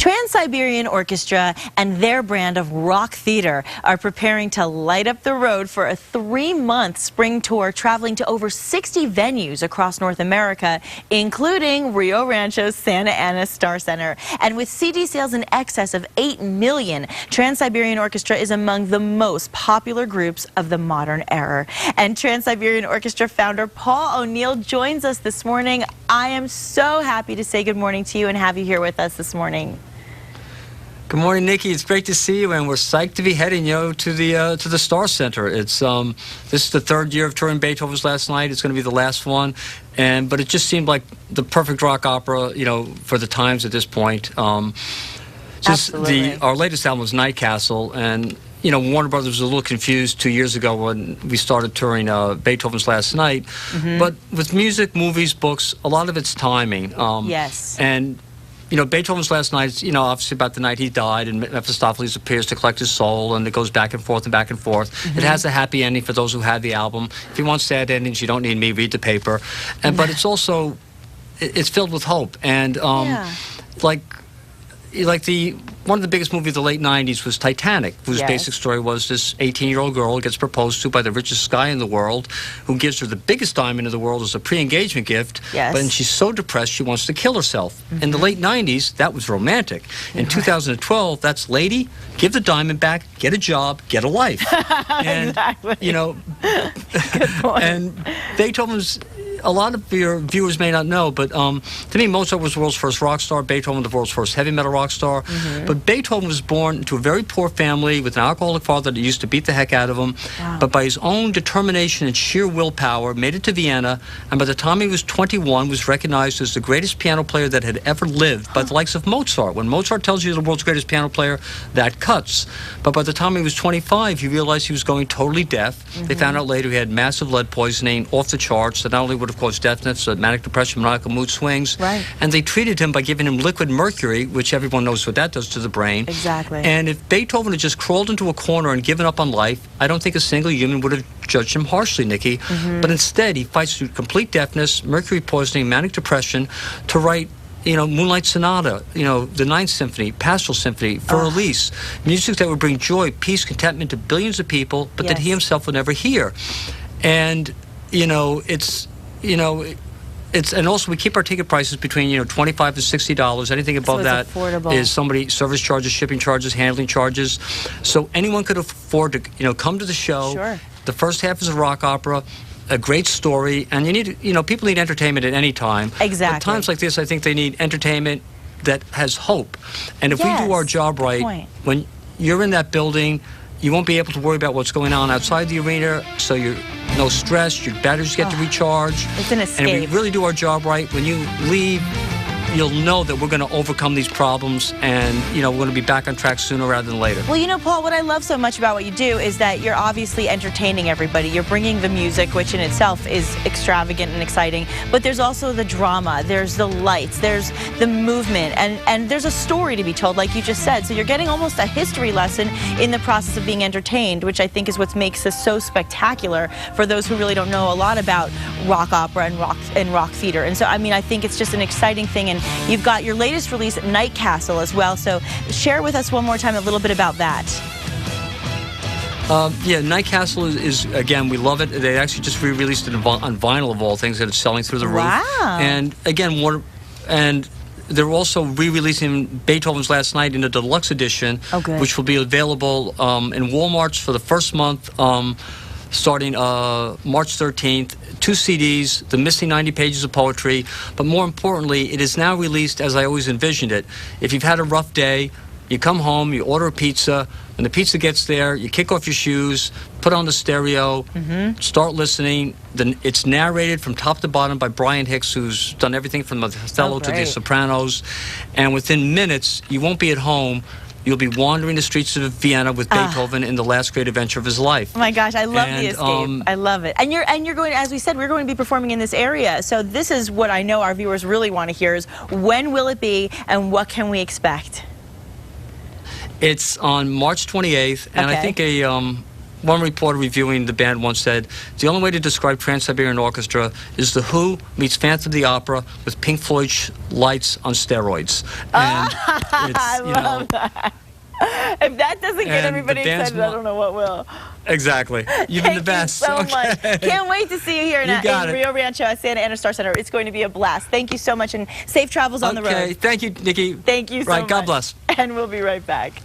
Trans-Siberian Orchestra and their brand of rock theater are preparing to light up the road for a 3-month spring tour, traveling to over 60 venues across North America, including Rio Rancho's Santa Ana Star Center. And with CD sales in excess of 8 million, Trans-Siberian Orchestra is among the most popular groups of the modern era. And Trans-Siberian Orchestra founder Paul O'Neill joins us this morning. I am so happy to say good morning to you and have you here with us this morning. Good morning, Nikki. It's great to see you, and we're psyched to be heading to the Star Center. It's this is the 3rd year of touring Beethoven's Last Night. It's going to be the last one, but it just seemed like the perfect rock opera, for the times at this point. Absolutely. Our latest album was Night Castle, and Warner Brothers was a little confused 2 years ago when we started touring Beethoven's Last Night. But with music, movies, books, a lot of it's timing. Yes. And Beethoven's Last Night, obviously about the night he died, and Mephistopheles appears to collect his soul, and it goes back and forth and back and forth. It has a happy ending for those who had the album. If you want sad endings, you don't need me, read the paper. But it's also, it's filled with hope. And one of the biggest movies of the late 90s was Titanic, whose basic story was this 18-year-old girl gets proposed to by the richest guy in the world, who gives her the biggest diamond in the world as a pre-engagement gift, but she's so depressed she wants to kill herself. In the late 90s, that was romantic. In 2012, that's lady, give the diamond back, get a job, get a life. And, exactly. Good point. And Beethoven's, a lot of your viewers may not know, but to me, Mozart was the world's first rock star, Beethoven the world's first heavy metal rock star. But Beethoven was born into a very poor family with an alcoholic father that used to beat the heck out of him. But by his own determination and sheer willpower, made it to Vienna, and by the time he was 21, was recognized as the greatest piano player that had ever lived by the likes of Mozart. When Mozart tells you the world's greatest piano player, that cuts. But by the time he was 25, he realized he was going totally deaf. They found out later he had massive lead poisoning, off the charts, that not only would have caused deafness, manic depression, maniacal mood swings. And they treated him by giving him liquid mercury, which everyone knows what that does to the brain. Exactly. And if Beethoven had just crawled into a corner and given up on life, I don't think a single human would have judged him harshly, Nikki. But instead, he fights through complete deafness, mercury poisoning, manic depression, to write Moonlight Sonata, the Ninth Symphony, Pastoral Symphony, for Elise, music that would bring joy, peace, contentment to billions of people, but that he himself would never hear. And, and also we keep our ticket prices between $25 to $60. Anything above that is service charges, shipping charges, handling charges. So anyone could afford to come to the show. The first half is a rock opera, a great story, and people need entertainment at any time. At times like this, I think they need entertainment that has hope. And if we do our job right, when you're in that building, you won't be able to worry about what's going on outside the arena, so you're no stress, your batteries get to recharge. It's an escape. And if we really do our job right, when you leave, you'll know that we're going to overcome these problems, and we're going to be back on track sooner rather than later. Well, Paul, what I love so much about what you do is that you're obviously entertaining everybody. You're bringing the music, which in itself is extravagant and exciting, but there's also the drama, there's the lights, there's the movement, and there's a story to be told, like you just said. So you're getting almost a history lesson in the process of being entertained, which I think is what makes this so spectacular for those who really don't know a lot about rock opera and rock theater. And so, I think it's just an exciting thing. And you've got your latest release, Night Castle, as well. So share with us one more time a little bit about that. Night Castle is again, we love it. They actually just re-released it on vinyl, of all things, and it's selling through the roof. And again, they're also re-releasing Beethoven's Last Night in a deluxe edition, which will be available in Walmarts for the first month, starting March 13th. 2 CDs, the missing 90 pages of poetry, but more importantly, it is now released as I always envisioned it. If you've had a rough day, you come home, you order a pizza, when the pizza gets there, you kick off your shoes, put on the stereo, start listening. Then it's narrated from top to bottom by Brian Hicks, who's done everything from Othello to The Sopranos, and within minutes, you won't be at home. You'll be wandering the streets of Vienna with Beethoven in the last great adventure of his life. Oh my gosh, I love the escape. I love it. And you're going, as we said, we're going to be performing in this area. So this is what I know our viewers really want to hear is, when will it be and what can we expect? It's on March 28th, and I think one reporter reviewing the band once said, the only way to describe Trans-Siberian Orchestra is The Who meets Phantom of the Opera with Pink Floyd's lights on steroids. And I love that. If that doesn't get everybody excited, I don't know what will. Exactly. You've been the best. Thank you so much. Can't wait to see you here in Rio Rancho at Santa Ana Star Center. It's going to be a blast. Thank you so much, and safe travels on the road. Okay. Thank you, Nikki. Thank you so much. God bless. And we'll be right back.